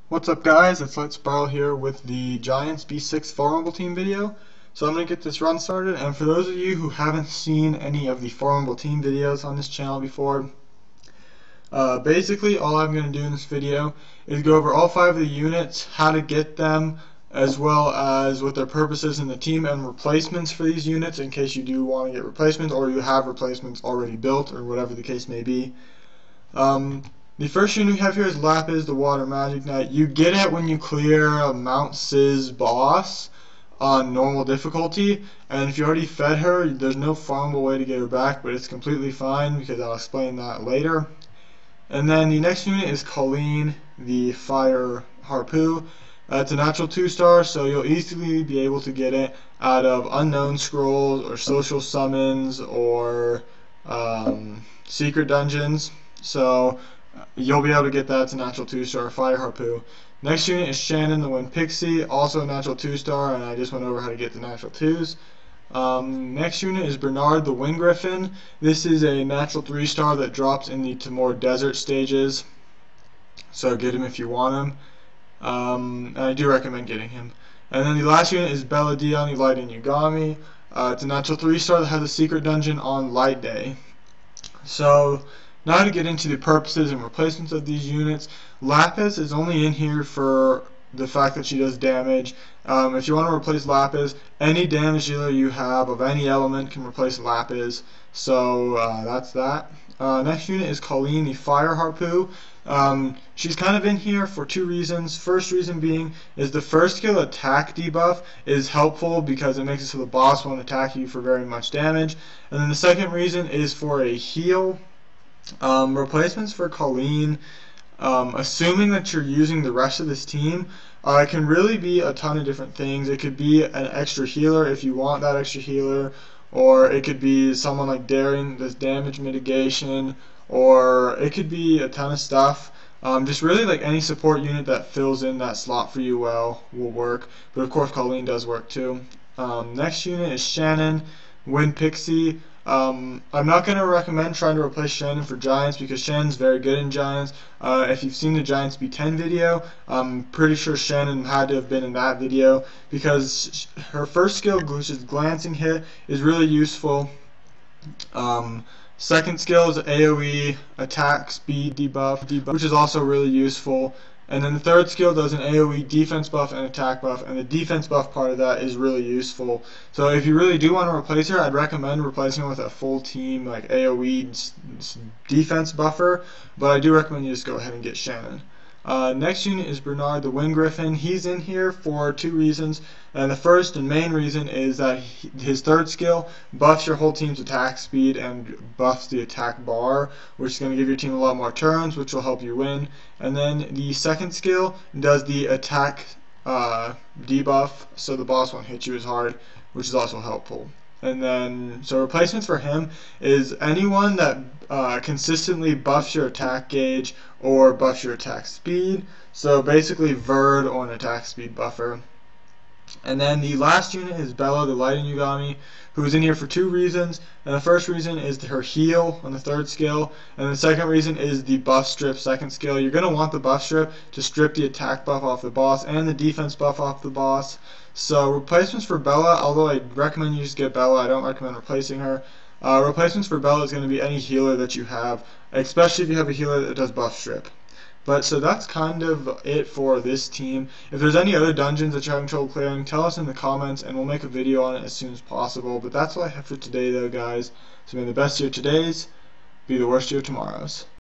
What's up guys, it's Let's Barrel here with the Giants B6 Farmable team video. So I'm going to get this run started, and for those of you who haven't seen any of the Farmable team videos on this channel before, basically all I'm going to do in this video is go over all 5 of the units, how to get them, as well as what their purpose is in the team and replacements for these units in case you do want to get replacements or you have replacements already built or whatever the case may be. The first unit we have here is Lapis, the Water Magic Knight. You get it when you clear a Mount Sis boss on normal difficulty, and if you already fed her, there's no farmable way to get her back, but it's completely fine because I'll explain that later. And then the next unit is Colleen, the Fire Harpoo. It's a natural 2-star, so you'll easily be able to get it out of unknown scrolls or social summons or secret dungeons. So you'll be able to get that. It's a natural 2-star Fire Harpoo. Next unit is Shannon, the Wind Pixie, also a natural 2-star, and I just went over how to get the natural 2s. Next unit is Bernard, the Wind Griffin. This is a natural 3-star that drops in the more desert stages, so get him if you want him. And I do recommend getting him. And then the last unit is Bella Dion, the Light Inugami. It's a natural 3-star that has a secret dungeon on Light Day. So now to get into the purposes and replacements of these units. Lapis is only in here for the fact that she does damage. If you want to replace Lapis, any damage dealer you have of any element can replace Lapis. So that's that. Next unit is Colleen, the Fire Harpoo. She's kind of in here for 2 reasons. First reason being is the first skill attack debuff is helpful because it makes it so the boss won't attack you for very much damage. And then the second reason is for a heal. Replacements for Colleen, assuming that you're using the rest of this team, it can really be a ton of different things. It could be an extra healer if you want that extra healer, or it could be someone like Daring that's damage mitigation, or it could be a ton of stuff. Just really like any support unit that fills in that slot for you well will work, but of course Colleen does work too. Next unit is Shannon, Wind Pixie. I'm not going to recommend trying to replace Shannon for Giants because Shannon's very good in Giants. If you've seen the Giants B10 video, I'm pretty sure Shannon had to have been in that video because her first skill, which is Glancing Hit, is really useful. Second skill is AoE attack speed debuff, which is also really useful. And then the third skill does an AoE defense buff and attack buff, and the defense buff part of that is really useful. So if you really do want to replace her, I'd recommend replacing her with a full team like AoE defense buffer, but I do recommend you just go ahead and get Shannon. Next unit is Bernard, the Wind Griffin. He's in here for 2 reasons, and the first and main reason is that his third skill buffs your whole team's attack speed and buffs the attack bar, which is going to give your team a lot more turns, which will help you win. And then the second skill does the attack debuff, so the boss won't hit you as hard, which is also helpful. And then, so replacements for him is anyone that consistently buffs your attack gauge or buffs your attack speed. So basically Verd or an attack speed buffer. And then the last unit is Bella, the Light Inugami, who is in here for 2 reasons. And the first reason is her heal on the third skill, and the second reason is the buff strip second skill. You're going to want the buff strip to strip the attack buff off the boss and the defense buff off the boss. So replacements for Bella, although I recommend you just get Bella, I don't recommend replacing her. Replacements for Bella is going to be any healer that you have, especially if you have a healer that does buff strip. But so that's kind of it for this team. If there's any other dungeons that you're having trouble clearing, tell us in the comments and we'll make a video on it as soon as possible. But that's all I have for today though, guys. So may the best year today's be the worst year tomorrow's.